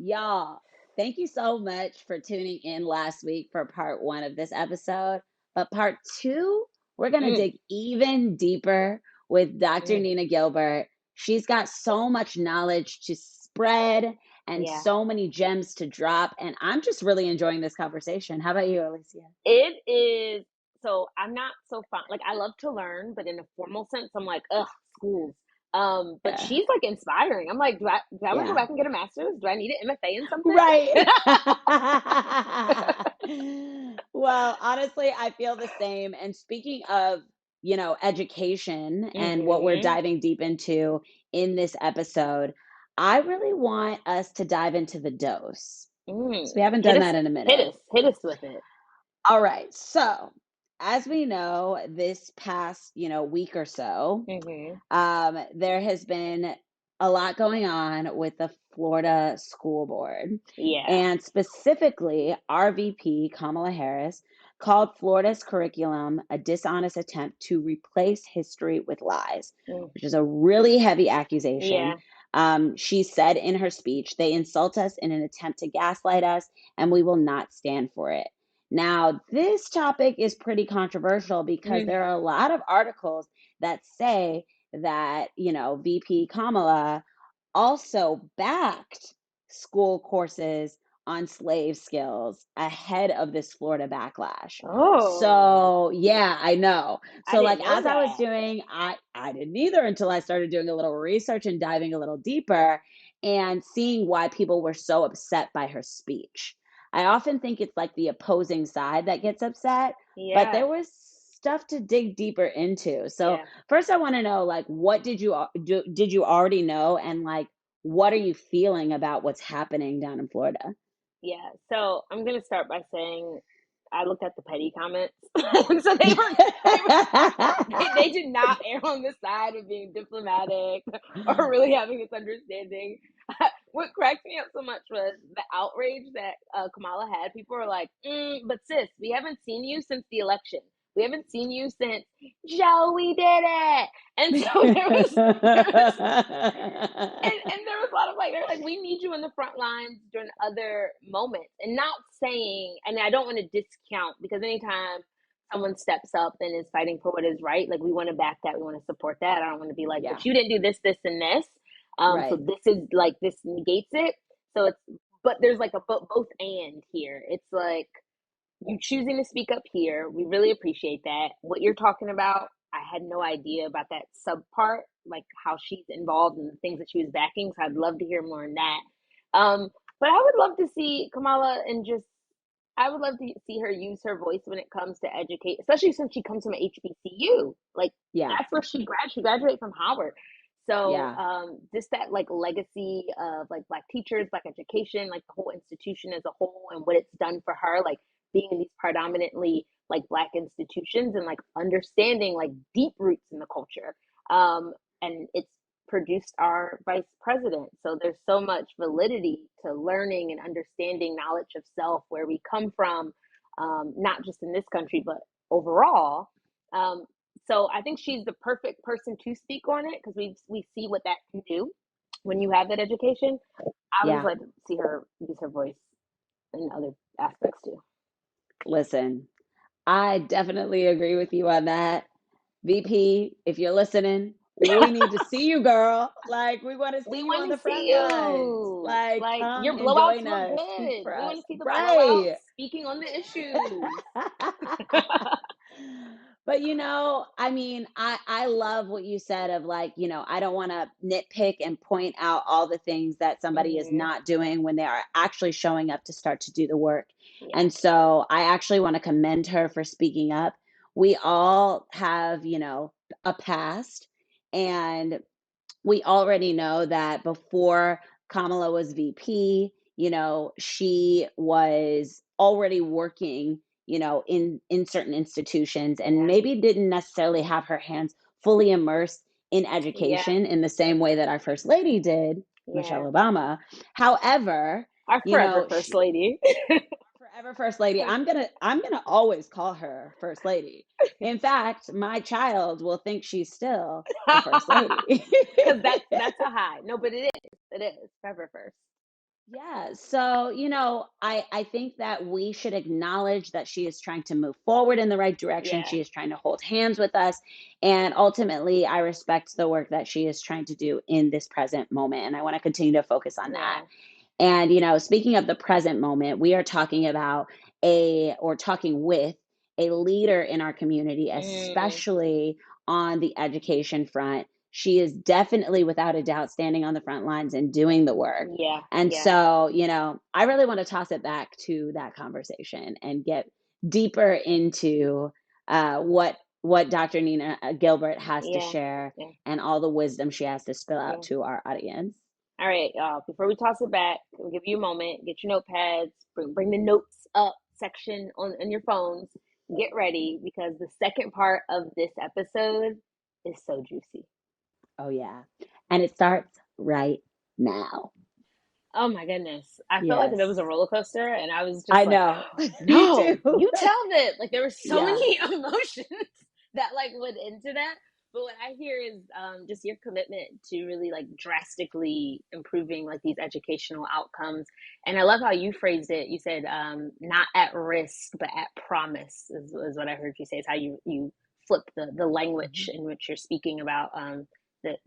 Y'all, thank you so much for tuning in last week for part one of this episode. But part two, we're going to Mm, dig even deeper with Dr. mm, Nina Gilbert. She's got so much knowledge to spread and yeah. so many gems to drop. And I'm just really enjoying this conversation. How about you, Alicia? It is so I'm not so fun. Like I love to learn, but in a formal sense, I'm like, ugh, schools. But Yeah. she's like inspiring. I'm like, do I want to go Yeah. back and get a master's? Do I need an MFA in something? Right. Well, honestly, I feel the same. And speaking of, education and what we're Mm-hmm. diving deep into in this episode, I really want us to dive into the dose. So we haven't Hit done us, that in a hit minute. us, hit us with it. All right. So, as we know, this past, week or so, Mm-hmm. there has been a lot going on with the Florida School Board. Yeah. And specifically, our VP, Kamala Harris, called Florida's curriculum a dishonest attempt to replace history with lies, Mm, which is a really heavy accusation. yeah. She said in her speech, they insult us in an attempt to gaslight us, and we will not stand for it. Now, this topic is pretty controversial because Mm, there are a lot of articles that say that, VP Kamala also backed school courses on slave skills ahead of this Florida backlash. oh, So, yeah, I know. I So like didn't know as I was that. doing, I didn't either until I started doing a little research and diving a little deeper and seeing why people were so upset by her speech. I often think it's like the opposing side that gets upset, but there Yeah. was stuff to dig deeper into. So Yeah. first I want to know, like, what did you already know, and like what are you feeling about what's happening down in Florida? Yeah, so I'm gonna start by saying I looked at the petty comments. So they did not err on the side of being diplomatic or really having this understanding. What cracked me up so much was the outrage that Kamala had. People were like, "But sis, we haven't seen you since the election. We haven't seen you since Joey did it." And so there was and there was a lot of like they're like we need you in the front lines during other moments and not saying, and I don't want to discount, because anytime someone steps up and is fighting for what is right, like we want to back that, we want to support that. I don't want to be like, Yeah, but you didn't do this and this, so right. this is like this negates it. So it's, but there's like a both and here. It's like you choosing to speak up here. We really appreciate that. What you're talking about, I had no idea about that sub part, like how she's involved in the things that she was backing. So I'd love to hear more on that. But I would love to see Kamala and just, I would love to see her use her voice when it comes to educate, especially since she comes from HBCU. Like Yeah, that's where she graduated from Howard. So yeah, just that like legacy of like Black teachers, Black education, like the whole institution as a whole and what it's done for her, like being in these predominantly like Black institutions and like understanding like deep roots in the culture. And it's produced our vice president. So there's so much validity to learning and understanding knowledge of self, where we come from, not just in this country, but overall. Um, so I think she's the perfect person to speak on it because we see what that can do when you have that education. I would just yeah. like to see her use her voice in other aspects too. Listen, I definitely agree with you on that. VP, if you're listening, we need to see you, girl. Like, we want to We see you want on to the see front lines. you. Like, Like come your and blowouts join look us. Speak good. for We us. want to see the blowouts Right. speaking on the issues. But I mean, I love what you said of like, I don't want to nitpick and point out all the things that somebody is Hmm. not doing when they are actually showing up to start to do the work. Yeah. And so I actually want to commend her for speaking up. We all have, a past, and we already know that before Kamala was VP, she was already working, in certain institutions, and Yeah. maybe didn't necessarily have her hands fully immersed in Yeah. education in the same way that our first lady did, Michelle Yeah. Obama. However, Our forever first lady. forever first lady. I'm gonna always call her first lady. In fact, my child will think she's still the first lady. Because that's a high. No, but it is. It is forever first. Yeah, so, I think that we should acknowledge that she is trying to move forward in the right direction. Yeah, She is trying to hold hands with us. And ultimately, I respect the work that she is trying to do in this present moment. And I want to continue to focus on that. yeah. And, speaking of the present moment, we are talking about or talking with a leader in our community, Mm, especially on the education front. She is definitely, without a doubt, standing on the front lines and doing the work. yeah, And yeah, so, I really want to toss it back to that conversation and get deeper into what Dr. Nina Gilbert has to yeah, share yeah, and all the wisdom she has to spill out yeah. to our audience. All right, before we toss it back, we'll give you a moment. Get your notepads. Bring the notes up section on your phones. Get ready because the second part of this episode is so juicy. Oh, yeah. And it starts right now. Oh my goodness. I felt like there was Yes. a roller coaster and I was just I like, know. oh, Me no, too. you tell it. Like there were so Yeah. many emotions that like went into that. But what I hear is just your commitment to really like drastically improving like these educational outcomes. And I love how you phrased it. You said not at risk, but at promise is what I heard you say. Is how you flip the language Mhm. in which you're speaking about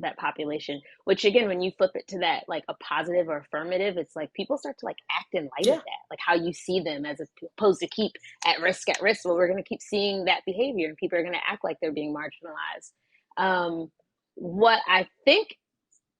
that population, which again when you flip it to that like a positive or affirmative, it's like people start to like act in light of Yeah. that, like how you see them as opposed to keep at risk. Well, we're going to keep seeing that behavior and people are going to act like they're being marginalized. What I think,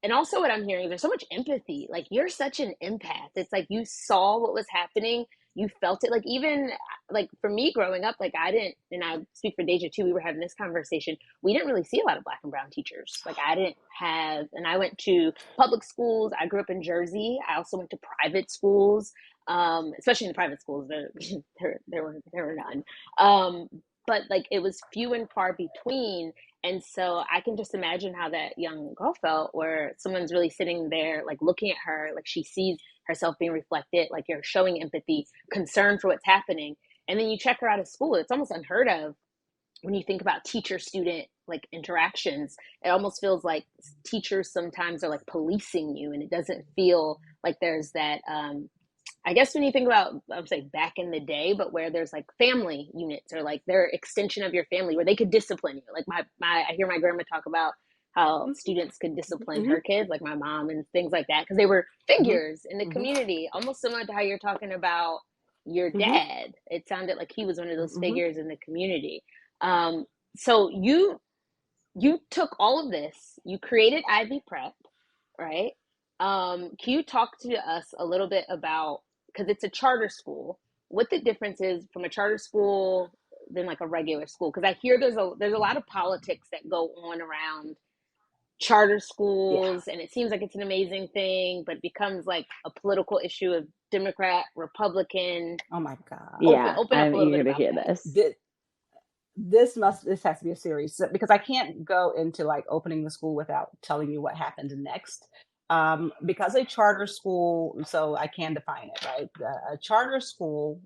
and also what I'm hearing is there's so much empathy. Like you're such an empath. It's like you saw what was happening. You felt it. Like even like for me growing up, like I didn't, and I speak for Deja too. We were having this conversation. We didn't really see a lot of black and brown teachers. Like I didn't have, and I went to public schools. I grew up in Jersey. I also went to private schools, especially in the private schools. There were none. But like it was few and far between, and so I can just imagine how that young girl felt, where someone's really sitting there, like looking at her, like she sees herself being reflected, like you're showing empathy, concern for what's happening. And then you check her out of school. It's almost unheard of when you think about teacher student like interactions. It almost feels like teachers sometimes are like policing you, and it doesn't feel like there's that I guess when you think about, I would say back in the day, but where there's like family units or like they're extension of your family where they could discipline you. Like I hear my grandma talk about how students could discipline Mm-hmm. her kids, like my mom and things like that, because they were Mm-hmm. figures in the Mm-hmm. community, almost similar to how you're talking about your Mm-hmm. dad. It sounded like he was one of those Mm-hmm. figures in the community. Um, so you took all of this, you created Ivy Prep, right? Can you talk to us a little bit about, because it's a charter school, what the difference is from a charter school than like a regular school? Because I hear there's a lot of politics that go on around charter Yeah. schools, and it seems like it's an amazing thing, but it becomes like a political issue of Democrat, Republican. Oh my God. Open Yeah, open up I'm a little bit eager to about hear that. this. This has to be a series because I can't go into like opening the school without telling you what happened next. Because a charter school, so I can define it, right? A charter school,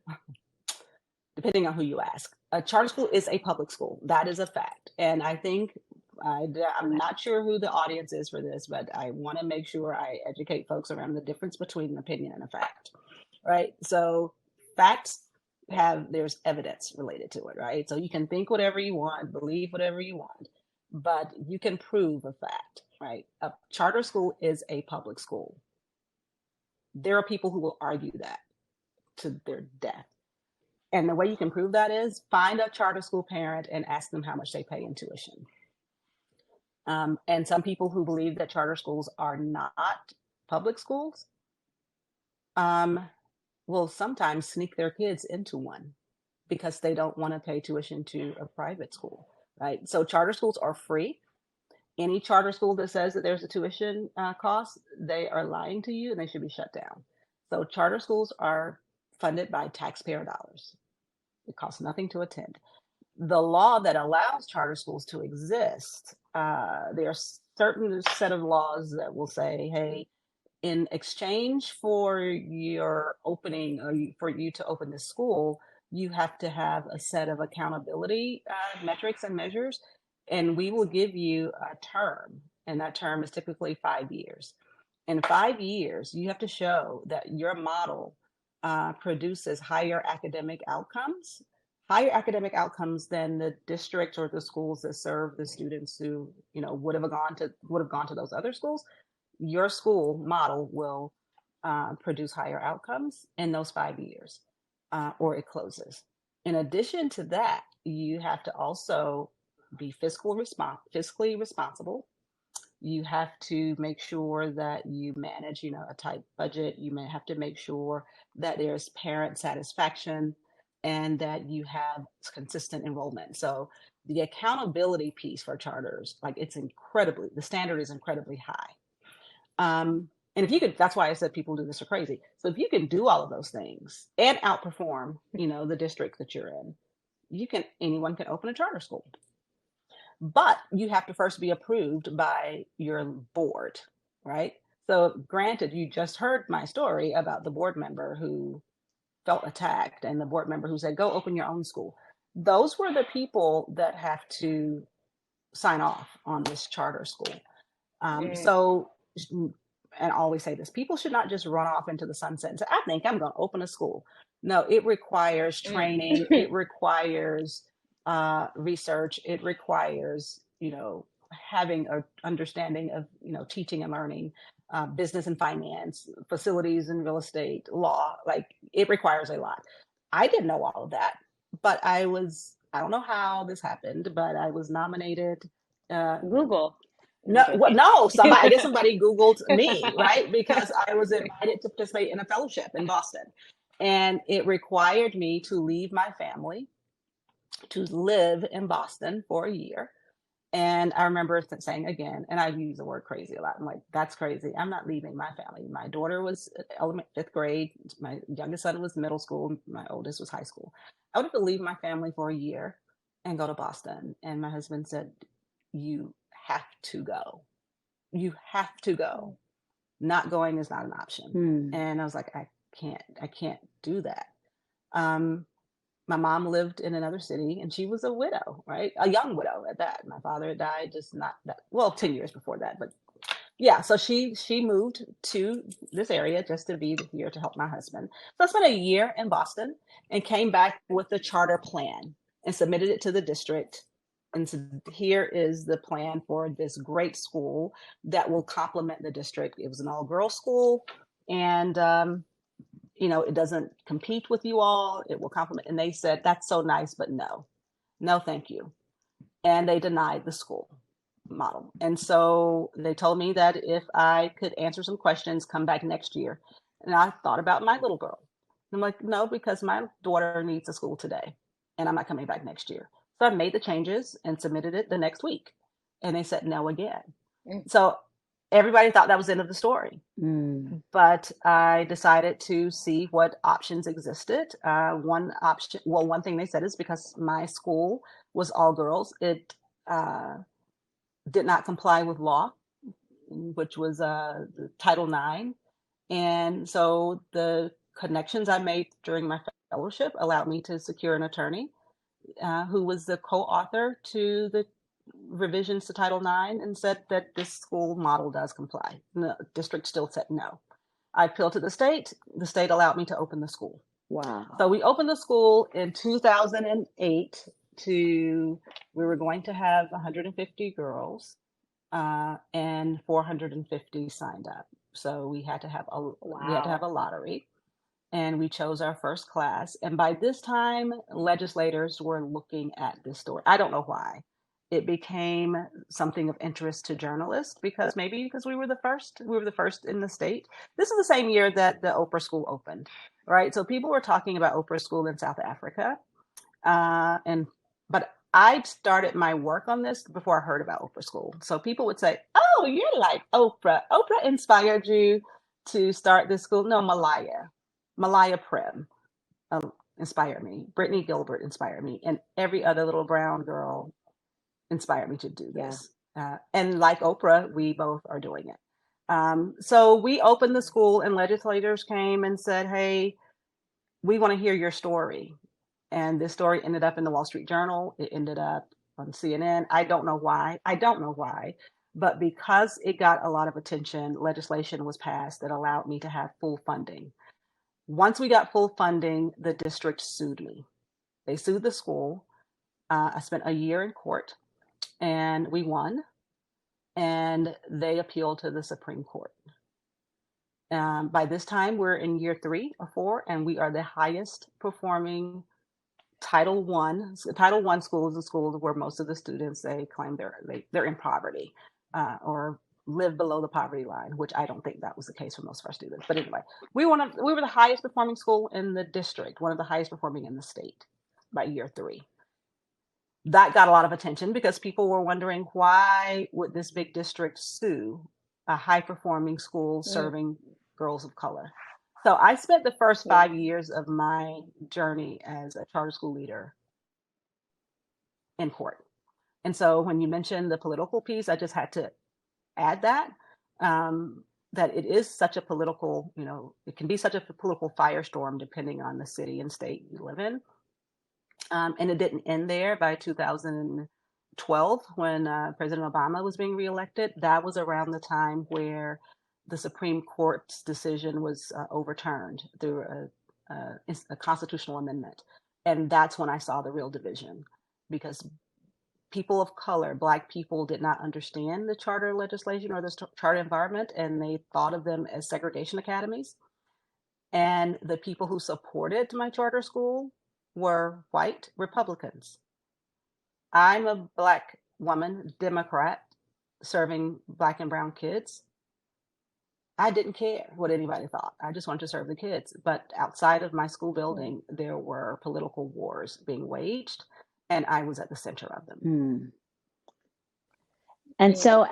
depending on who you ask, a charter school is a public school. That is a fact. And I think I'm Okay. not sure who the audience is for this, but I want to make sure I educate folks around the difference between an opinion and a fact, right? So facts there's evidence related to it, right? So you can think whatever you want, believe whatever you want, but you can prove a fact, right? A charter school is a public school. There are people who will argue that to their death. And the way you can prove that is find a charter school parent and ask them how much they pay in tuition. And some people who believe that charter schools are not public schools will sometimes sneak their kids into one because they don't want to pay tuition to a private school, right? So charter schools are free. Any charter school that says that there's a tuition cost, they are lying to you and they should be shut down. So charter schools are funded by taxpayer dollars. It costs nothing to attend. The law that allows charter schools to exist, there are certain set of laws that will say, hey, in exchange for your opening or for you to open the school, you have to have a set of accountability metrics and measures, and we will give you a term, and that term is typically 5 years. In 5 years, you have to show that your model produces higher academic outcomes than the districts or the schools that serve the students who, would have gone to those other schools. Your school model will produce higher outcomes in those 5 years, or it closes. In addition to that, you have to also be fiscally responsible. You have to make sure that you manage, a tight budget. You may have to make sure that there's parent satisfaction and that you have consistent enrollment. So the accountability piece for charters, like the standard is incredibly high. And if you could, that's why I said people do this are crazy. So if you can do all of those things and outperform, the district that you're in, anyone can open a charter school. But you have to first be approved by your board, right? So granted, you just heard my story about the board member who felt attacked and the board member who said, go open your own school. Those were the people that have to sign off on this charter school. So, and I always say this, people should not just run off into the sunset and say, I think I'm going to open a school. No, it requires training. It requires research. It requires, having an understanding of, teaching and learning, business and finance, facilities and real estate, law. Like, it requires a lot. I didn't know all of that, but I don't know how this happened, but I was nominated. Google. No, I guess somebody Googled me, right? Because I was invited to participate in a fellowship in Boston. And it required me to leave my family to live in Boston for a year. And I remember saying again, and I use the word crazy a lot. I'm like, that's crazy. I'm not leaving my family. My daughter was fifth grade. My youngest son was middle school. My oldest was high school. I would have to leave my family for a year and go to Boston. And my husband said, you have to go. You have to go. Not going is not an option. And I was like, I can't do that. My mom lived in another city and she was a widow, right? A young widow at that. My father had died just not that, 10 years before that. But yeah, so she moved to this area just to be here to help my husband. So I spent a year in Boston and came back with the charter plan and submitted it to the district. And so here is the plan for this great school that will complement the district. It was an all-girls school, and it doesn't compete with you all. It will complement. And they said, that's so nice, but no, thank you. And they denied the school model. And so they told me that if I could answer some questions, come back next year. And I thought about my little girl. I'm like, no, because my daughter needs a school today, and I'm not coming back next year. So I made the changes and submitted it the next week. And they said no again. So everybody thought that was the end of the story. But I decided to see what options existed. One thing they said is because my school was all girls, it did not comply with law, which was Title IX. And so the connections I made during my fellowship allowed me to secure an attorney who was the co-author to the revisions to Title IX and said that this school model does comply. The district still said no. I appealed to the state. The state allowed me to open the school. Wow. So we opened the school in 2008 we were going to have 150 girls and 450 signed up. So we had to have a lottery. And we chose our first class. And by this time, legislators were looking at this story. I don't know why. It became something of interest to journalists because we were the first. We were the first in the state. This is the same year that the Oprah School opened, right? So people were talking about Oprah School in South Africa. But I started my work on this before I heard about Oprah School. So people would say, oh, you're like Oprah. Oprah inspired you to start this school. No, Malaya Prim inspired me. Brittany Gilbert inspired me. And every other little brown girl inspired me to do this. Yeah. And like Oprah, we both are doing it. So we opened the school and legislators came and said, hey, we want to hear your story. And this story ended up in the Wall Street Journal. It ended up on CNN. I don't know why, But because it got a lot of attention, legislation was passed that allowed me to have full funding. Once we got full funding, the district sued me. They sued the school. I spent a year in court and we won. And they appealed to the Supreme Court. By this time, we're in year 3 or 4, and we are the highest performing Title I schools, the schools where most of the students, they claim they're in poverty or live below the poverty line, which I don't think that was the case for most of our students. But anyway, we were the highest performing school in the district, one of the highest performing in the state by year 3. That got a lot of attention because people were wondering, why would this big district sue a high performing school serving girls of color? So I spent the first 5 years of my journey as a charter school leader in court. And so when you mentioned the political piece, I just had to add that, that it is such a political, it can be such a political firestorm depending on the city and state you live in. And it didn't end there. By 2012, when President Obama was being reelected, that was around the time where the Supreme Court's decision was overturned through a constitutional amendment. And that's when I saw the real division, because people of color, Black people, did not understand the charter legislation or the charter environment, and they thought of them as segregation academies. And the people who supported my charter school were white Republicans. I'm a Black woman, Democrat, serving Black and brown kids. I didn't care what anybody thought. I just wanted to serve the kids. But outside of my school building, there were political wars being waged, and I was at the center of them. And so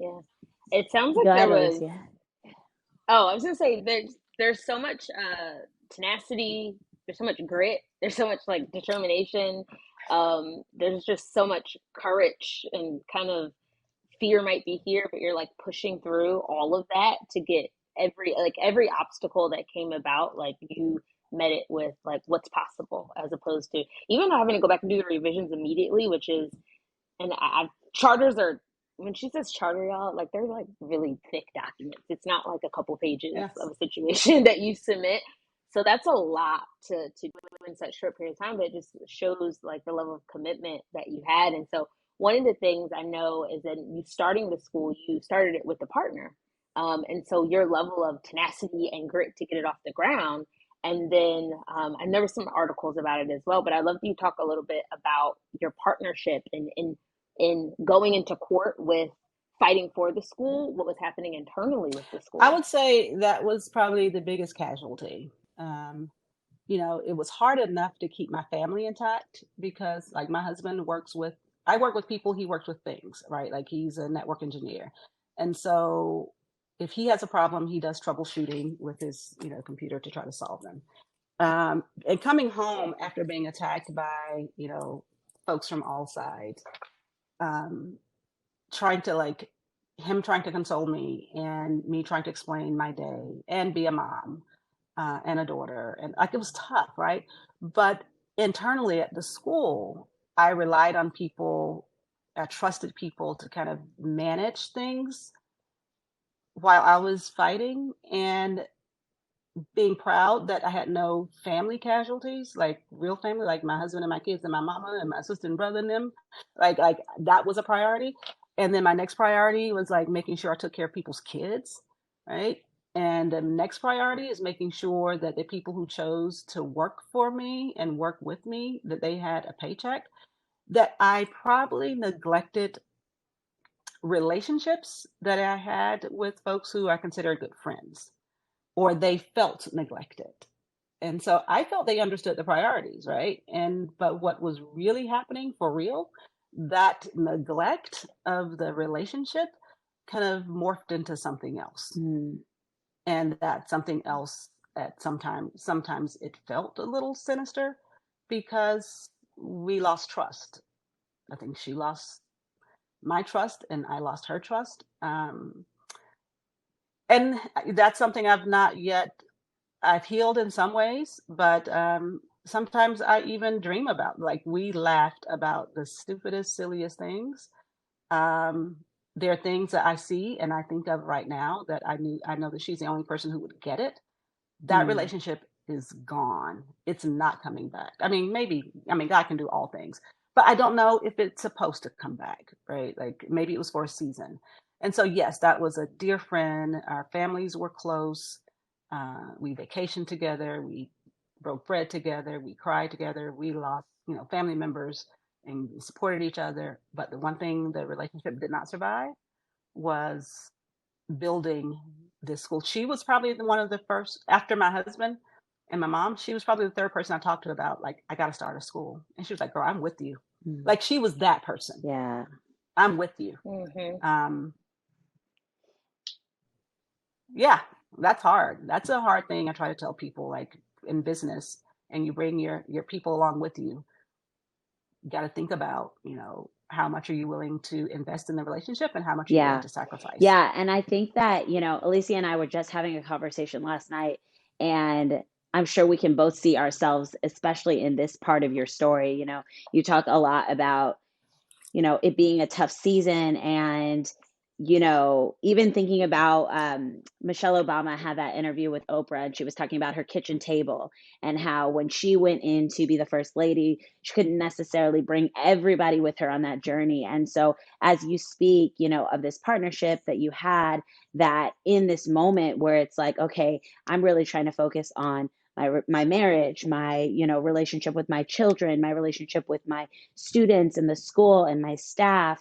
it sounds like there was. Oh, I was gonna say there's so much tenacity. There's so much grit. There's so much like determination. There's just so much courage, and kind of fear might be here, but you're like pushing through all of that to get every obstacle that came about. Like, you met it with like what's possible, as opposed to even having to go back and do the revisions immediately, which is, and charters are, when she says charter, y'all, like they're like really thick documents. It's not like a couple pages of a situation that you submit. So that's a lot to do in such a short period of time, but it just shows like the level of commitment that you had. And so one of the things I know is that you starting the school, you started it with a partner. And so your level of tenacity and grit to get it off the ground. And then I know some articles about it as well, but I'd love you to talk a little bit about your partnership in going into court with fighting for the school, what was happening internally with the school. I would say that was probably the biggest casualty. It was hard enough to keep my family intact because, like, my husband I work with people, he works with things, right? Like, he's a network engineer. And so if he has a problem, he does troubleshooting with his, computer to try to solve them. And coming home after being attacked by, folks from all sides, trying to console me and me trying to explain my day and be a mom and a daughter. And like, it was tough, right? But internally at the school, I relied on people, I trusted people to kind of manage things while I was fighting, and being proud that I had no family casualties, like real family, like my husband and my kids and my mama and my sister and brother and them. Like that was a priority. And then my next priority was like making sure I took care of people's kids, right? And the next priority is making sure that the people who chose to work for me and work with me, that they had a paycheck. That I probably neglected relationships that I had with folks who I consider good friends, or they felt neglected. And so I felt they understood the priorities, right? But what was really happening for real, that neglect of the relationship kind of morphed into something else. And that something else sometimes it felt a little sinister because we lost trust. I think she lost my trust and I lost her trust. And that's something I've healed in some ways, but sometimes I even dream about, like, we laughed about the stupidest, silliest things. there are things that I see and I think of right now that I know that she's the only person who would get it. That Mm. relationship is gone. It's not coming back. I mean, maybe, I mean, God can do all things, but I don't know if it's supposed to come back, right? Like maybe it was for a season. And so, yes, that was a dear friend. Our families were close. We vacationed together. We broke bread together. We cried together. We lost, family members and supported each other. But the one thing the relationship did not survive was building this school. She was probably one of the first, after my husband and my mom, she was probably the third person I talked to about, like, I got to start a school. And she was like, girl, I'm with you. Mm. Like, she was that person. Yeah. I'm with you. Mm-hmm. Um, yeah, that's hard. That's a hard thing. I try to tell people, like, in business, and you bring your people along with you. You got to think about, how much are you willing to invest in the relationship and how much are you willing Yeah. to sacrifice? Yeah. And I think that, Alicia and I were just having a conversation last night, and I'm sure we can both see ourselves, especially in this part of your story. You talk a lot about it being a tough season. And, even thinking about Michelle Obama had that interview with Oprah, and she was talking about her kitchen table and how when she went in to be the first lady, she couldn't necessarily bring everybody with her on that journey. And so, as you speak, of this partnership that you had, that in this moment where it's like, okay, I'm really trying to focus on my marriage, my relationship with my children, my relationship with my students in the school and my staff,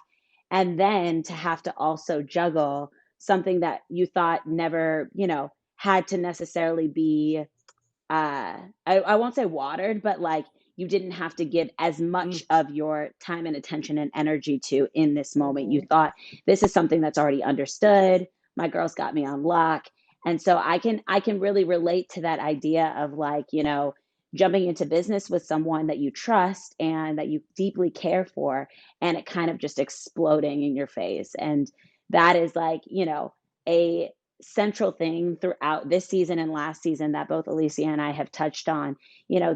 and then to have to also juggle something that you thought never had to necessarily be I won't say watered, but like you didn't have to give as Mm, much of your time and attention and energy to in this moment. You Mm-hmm. thought this is something that's already understood. My girls got me on lock. And so I can really relate to that idea of like, jumping into business with someone that you trust and that you deeply care for, and it kind of just exploding in your face. And that is like, a central thing throughout this season and last season that both Alicia and I have touched on.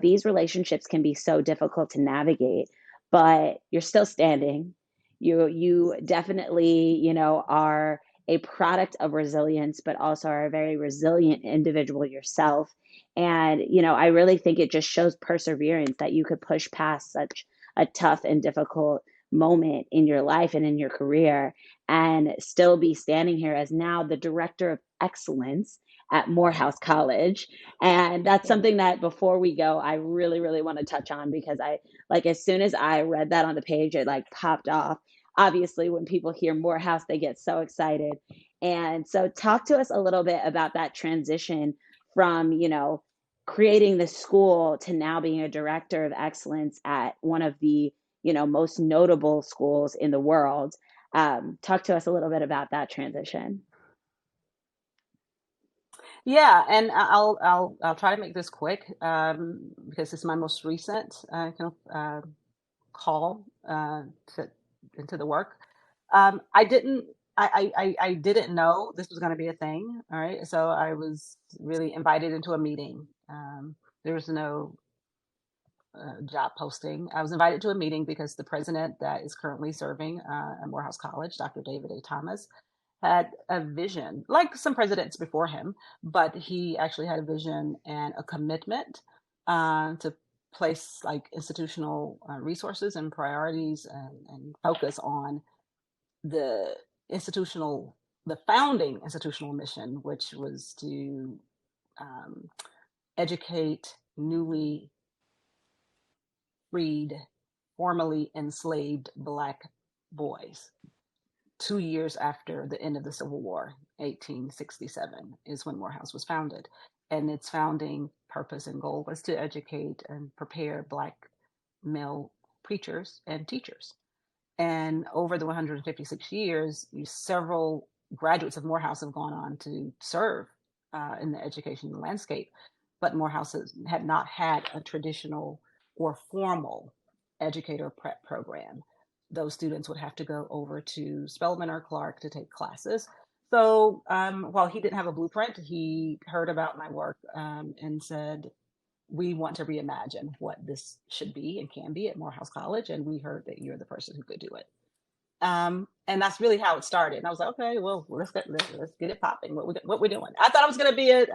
These relationships can be so difficult to navigate, but you're still standing. You definitely, are a product of resilience, but also are a very resilient individual yourself. And, I really think it just shows perseverance that you could push past such a tough and difficult moment in your life and in your career and still be standing here as now the director of excellence at Morehouse College. And that's Mm-hmm. something that before we go, I really, really want to touch on, because I like as soon as I read that on the page, it like popped off. Obviously, when people hear Morehouse, they get so excited. And so, talk to us a little bit about that transition from, creating the school to now being a director of excellence at one of the, most notable schools in the world. Talk to us a little bit about that transition. yeah, and I'll try to make this quick because it's my most recent call to, into the work. I didn't. I didn't know this was going to be a thing. All right. So I was really invited into a meeting. There was no job posting. I was invited to a meeting because the president that is currently serving at Morehouse College, Dr. David A. Thomas, had a vision, like some presidents before him, but he actually had a vision and a commitment to place like institutional resources and priorities and focus on the institutional, the founding institutional mission, which was to um, educate newly freed, formerly enslaved Black boys. 2 years after the end of the Civil War, 1867, is when Morehouse was founded. And its founding purpose and goal was to educate and prepare Black male preachers and teachers. And over the 156 years, several graduates of Morehouse have gone on to serve in the education landscape. But Morehouse had not had a traditional or formal educator prep program. Those students would have to go over to Spelman or Clark to take classes. So while he didn't have a blueprint, he heard about my work and said, we want to reimagine what this should be and can be at Morehouse College, and we heard that you're the person who could do it. And that's really how it started. And I was like, okay, well, let's get it popping. What we doing? I thought I was going to be a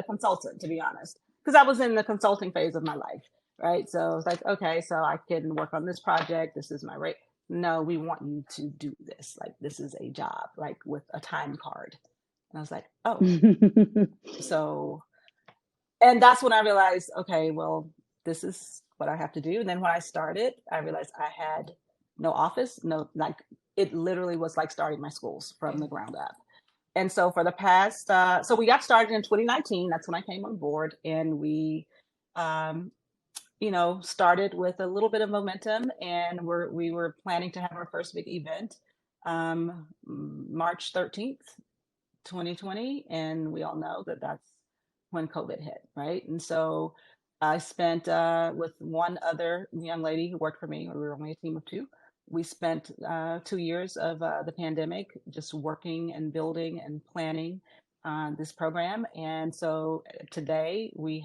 consultant, to be honest, because I was in the consulting phase of my life, right? So I was like, okay, so I can work on this project. This is my rate. No, we want you to do this. Like, this is a job, like with a time card. And I was like, oh, so, and that's when I realized, okay, well, this is what I have to do. And then when I started, I realized I had no office, no, like, it literally was like starting my schools from the ground up. And so for the past, so we got started in 2019. That's when I came on board, and we, um, started with a little bit of momentum, and we were planning to have our first big event, March 13th, 2020, and we all know that that's when COVID hit, right? And so I spent with one other young lady who worked for me. We were only a team of two. We spent 2 years of the pandemic just working and building and planning this program. And so today we've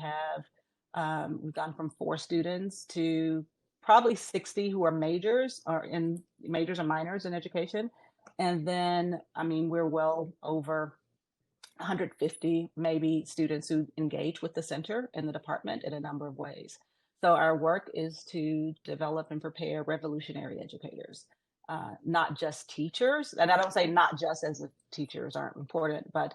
gone from 4 students to probably 60 who are majors or in majors or minors in education. And then, I mean, we're well over 150 maybe students who engage with the center and the department in a number of ways. So our work is to develop and prepare revolutionary educators, not just teachers. And I don't say not just as if teachers aren't important, but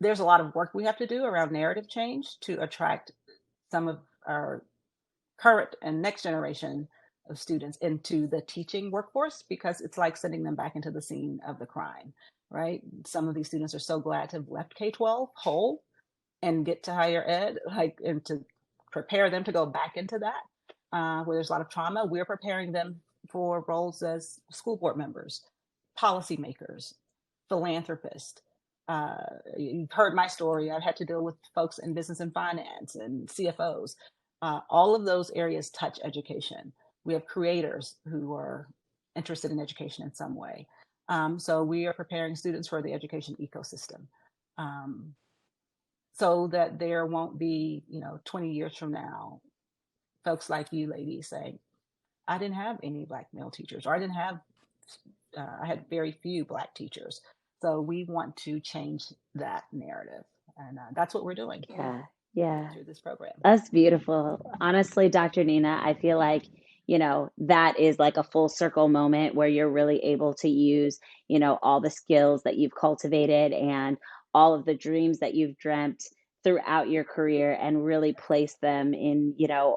there's a lot of work we have to do around narrative change to attract some of our current and next generation of students into the teaching workforce, because it's like sending them back into the scene of the crime, right? Some of these students are so glad to have left K-12 whole and get to higher ed, like, and to prepare them to go back into that, where there's a lot of trauma. We're preparing them for roles as school board members, policymakers, philanthropists. You've heard my story. I've had to deal with folks in business and finance and CFOs. All of those areas touch education. We have creators who are interested in education in some way. So we are preparing students for the education ecosystem, so that there won't be, 20 years from now, folks like you ladies saying, I didn't have any Black male teachers, or I had very few Black teachers. So we want to change that narrative. And that's what we're doing Yeah. through this program. That's beautiful. Honestly, Dr. Nina, I feel like, that is like a full circle moment where you're really able to use, all the skills that you've cultivated and all of the dreams that you've dreamt throughout your career and really place them in,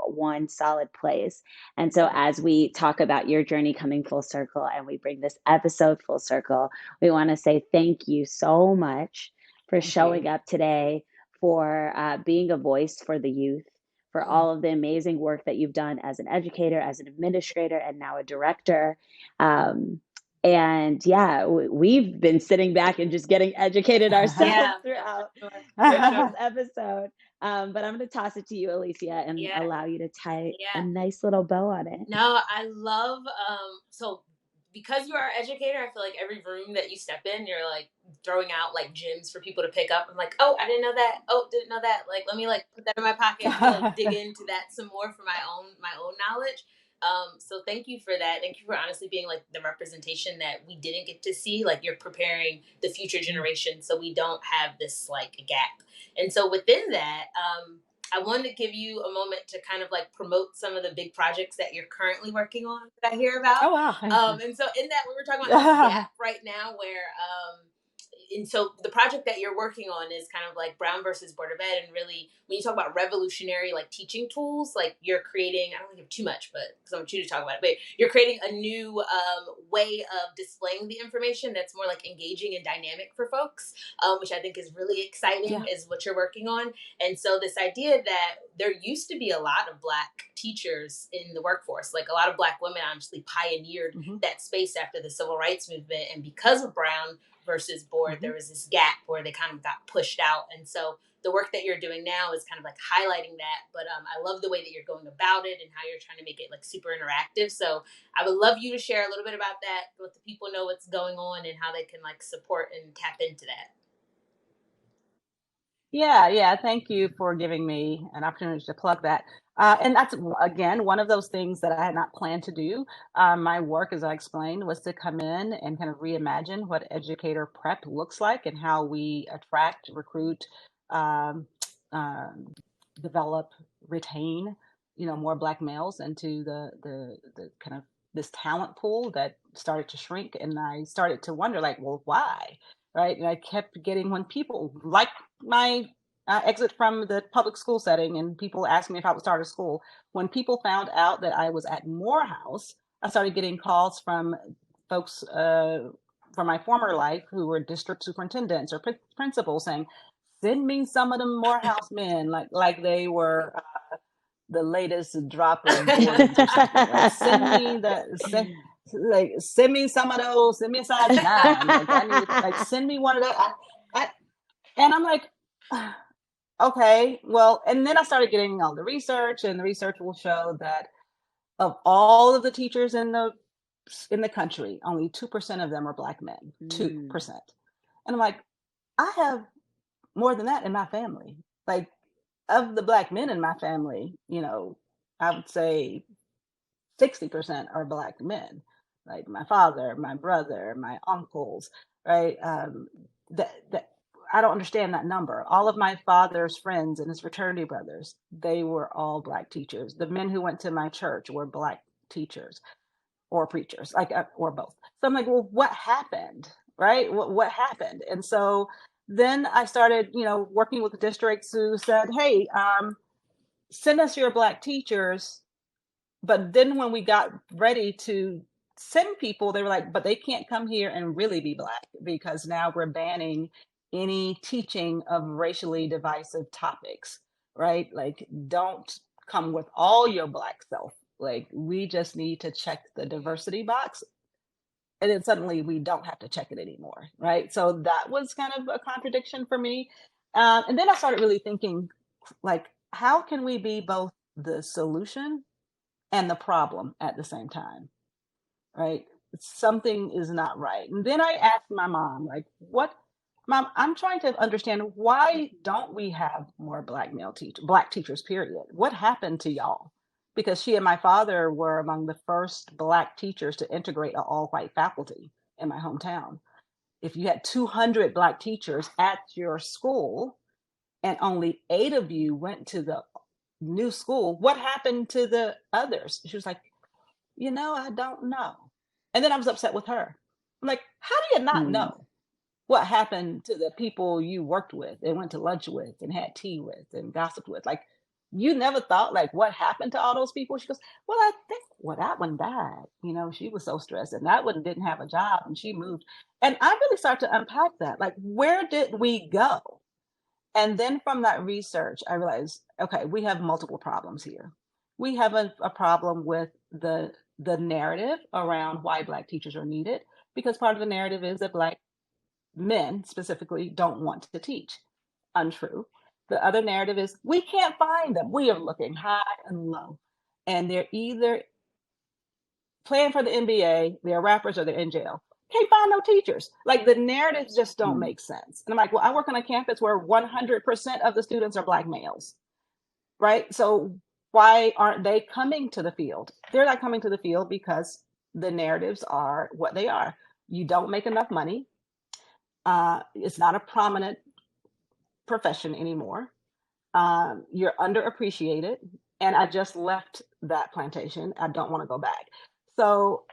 one solid place. And so as we talk about your journey coming full circle and we bring this episode full circle, we want to say thank you so much for Thank showing you. up today, for being a voice for the youth, for all of the amazing work that you've done as an educator, as an administrator, and now a director. Um, and yeah, we've been sitting back and just getting educated ourselves Yeah, throughout for sure. this episode. But I'm going to toss it to you, Alicia, and Yeah, allow you to tie a yeah. nice little bow on it. No, I love so because you are an educator, I feel like every room that you step in, you're like throwing out like gems for people to pick up. I'm like, oh, I didn't know that. Oh, didn't know that. Like, let me like put that in my pocket and like dig into that some more for my own knowledge. So thank you for that. Thank you for honestly being like the representation that we didn't get to see. Like you're preparing the future generation so we don't have this like gap. And so within that, I wanted to give you a moment to kind of like promote some of the big projects that you're currently working on that I hear about. Oh, wow. And so in that, we were talking about this gap right now where, and so the project that you're working on is kind of like Brown versus Board of Ed. And really, when you talk about revolutionary like teaching tools, like you're creating, I don't want to give too much, but because I want you to talk about it, but you're creating a new way of displaying the information that's more like engaging and dynamic for folks, which I think is really exciting, is what you're working on. And so this idea that there used to be a lot of Black teachers in the workforce, like a lot of Black women honestly pioneered that space after the civil rights movement. And because of Brown versus Board, there was this gap where they kind of got pushed out. And so the work that you're doing now is kind of like highlighting that. But I love the way that you're going about it and how you're trying to make it like super interactive. So I would love you to share a little bit about that, let the people know what's going on and how they can like support and tap into that. Yeah. Thank you for giving me an opportunity to plug that. And that's, again, one of those things that I had not planned to do. My work, as I explained, was to come in and kind of reimagine what educator prep looks like and how we attract, recruit, um, um, develop, retain, more Black males into the kind of this talent pool that started to shrink. And I started to wonder, like, well, why? Right. And I kept getting, when people like my exit from the public school setting and people asked me if I would start a school, when people found out that I was at Morehouse, I started getting calls from folks from my former life who were district superintendents or principals saying, send me some of them Morehouse men, like they were the latest drop of Jordans or something. Like send me some of those, send me a size 9. Like I need, like, send me one of those. I and I'm like, okay, well, and then I started getting all the research, and the research will show that of all of the teachers in the country, only 2% of them are Black men. 2%. And I'm like, I have more than that in my family. Like, of the Black men in my family, I would say 60% are Black men, like my father, my brother, my uncles, right? That I don't understand that number. All of my father's friends and his fraternity brothers, they were all Black teachers. The men who went to my church were Black teachers or preachers, like or both. So I'm like, well, what happened, right? What happened? And so then I started, working with the districts who said, hey, send us your Black teachers. But then when we got ready to send people, they were like, but they can't come here and really be Black because now we're banning any teaching of racially divisive topics, right? Like, don't come with all your Black self. Like, we just need to check the diversity box. And then suddenly we don't have to check it anymore, right? So that was kind of a contradiction for me. And then I started really thinking, like, how can we be both the solution and the problem at the same time, right? Something is not right. And then I asked my mom, like, what, mom, I'm trying to understand, why don't we have more Black teachers, period? What happened to y'all? Because she and my father were among the first Black teachers to integrate an all white faculty in my hometown. If you had 200 Black teachers at your school and only 8 of you went to the new school, what happened to the others? She was like, I don't know. And then I was upset with her. I'm like, how do you not know what happened to the people you worked with and went to lunch with and had tea with and gossiped with? Like, you never thought, like, what happened to all those people? She goes, well, I think, well, that one died. She was so stressed, and that one didn't have a job, and she moved. And I really started to unpack that. Like, where did we go? And then from that research, I realized, okay, we have multiple problems here. We have a problem with the narrative around why Black teachers are needed, because part of the narrative is that Black men specifically don't want to teach. Untrue. The other narrative is we can't find them. We are looking high and low, and they're either playing for the NBA, they're rappers, or they're in jail. Can't find no teachers. Like, the narratives just don't make sense. And I'm like, well, I work on a campus where 100% of the students are Black males, right? So why aren't they coming to the field? They're not coming to the field because the narratives are what they are. You don't make enough money. It's not a prominent profession anymore. You're underappreciated. And I just left that plantation. I don't want to go back. So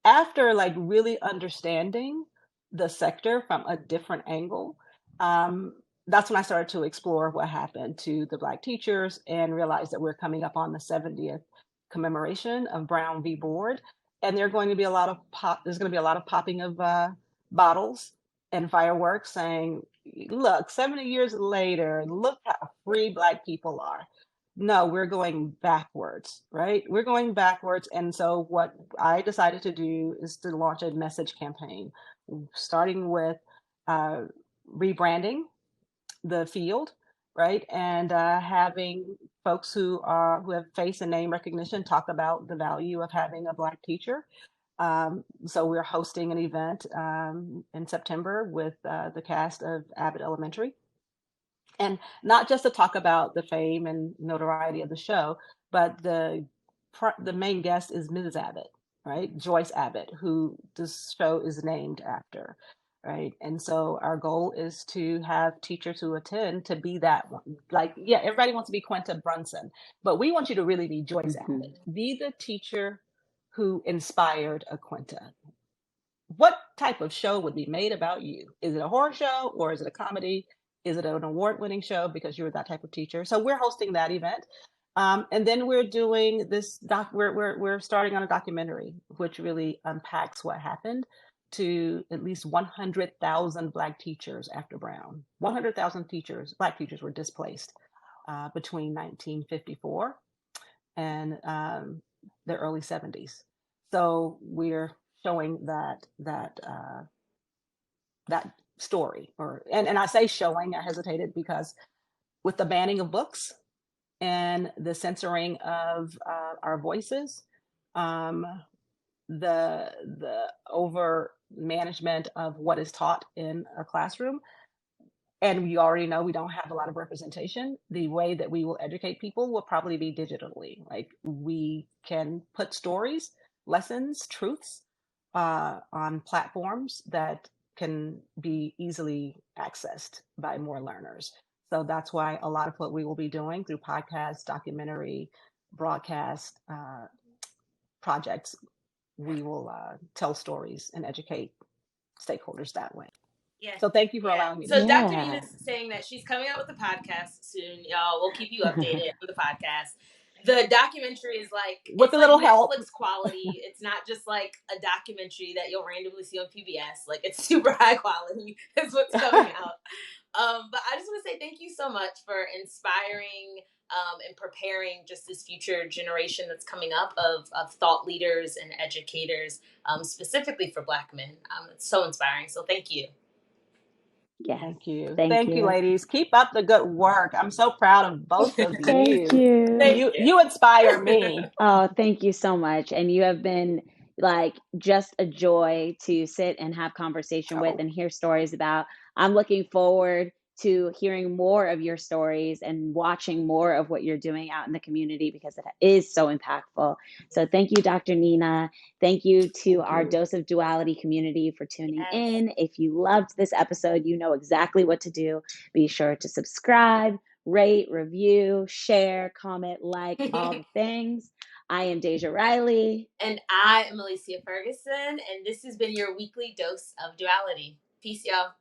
after, like, really understanding the sector from a different angle, that's when I started to explore what happened to the Black teachers and realized that we're coming up on the 70th commemoration of Brown v. Board, and there's going to be a lot of popping of bottles and fireworks, saying, "Look, 70 years later, look how free Black people are." No, we're going backwards, right? We're going backwards. And so what I decided to do is to launch a message campaign, starting with rebranding the field, right? And having folks who have face and name recognition talk about the value of having a Black teacher. So we're hosting an event in September with the cast of Abbott Elementary. And not just to talk about the fame and notoriety of the show, but the main guest is Mrs. Abbott, right? Joyce Abbott, who this show is named after, right? And so our goal is to have teachers who attend to be that one. Like, yeah, everybody wants to be Quinta Brunson, but we want you to really be Joyce Abbott. Be the teacher who inspired a Quinta. What type of show would be made about you? Is it a horror show, or is it a comedy? Is it an award-winning show because you were that type of teacher? So we're hosting that event. And then we're doing this we're starting on a documentary which really unpacks what happened to at least 100,000 Black teachers after Brown. 100,000 Black teachers were displaced between 1954 and the early 70s. So we're showing that story, and I say showing, I hesitated because with the banning of books and the censoring of our voices, the over management of what is taught in a classroom, and you already know we don't have a lot of representation. The way that we will educate people will probably be digitally. Like, we can put stories, lessons, truths on platforms that can be easily accessed by more learners. So that's why a lot of what we will be doing through podcasts, documentary, broadcast projects, we will tell stories and educate stakeholders that way. Yeah. So thank you for allowing me. So Dr. Nina's saying that she's coming out with a podcast soon, y'all. We'll keep you updated with the podcast. The documentary is like, with a little help, Netflix quality. It's not just like a documentary that you'll randomly see on PBS. Like, it's super high quality. That's what's coming out. But I just want to say thank you so much for inspiring and preparing just this future generation that's coming up of thought leaders and educators, specifically for Black men. It's so inspiring. So thank you. Yes. Thank you. Thank you, ladies. Keep up the good work. I'm so proud of both of you. Thank you. You inspire me. Oh, thank you so much. And you have been like just a joy to sit and have conversation with and hear stories about. I'm looking forward to hearing more of your stories and watching more of what you're doing out in the community, because it is so impactful. So thank you, Dr. Nina. Thank you to our Dose of Duality community for tuning in. If you loved this episode, you know exactly what to do. Be sure to subscribe, rate, review, share, comment, like, all the things. I am Deja Riley. And I am Alicia Ferguson. And this has been your weekly dose of duality. Peace, y'all.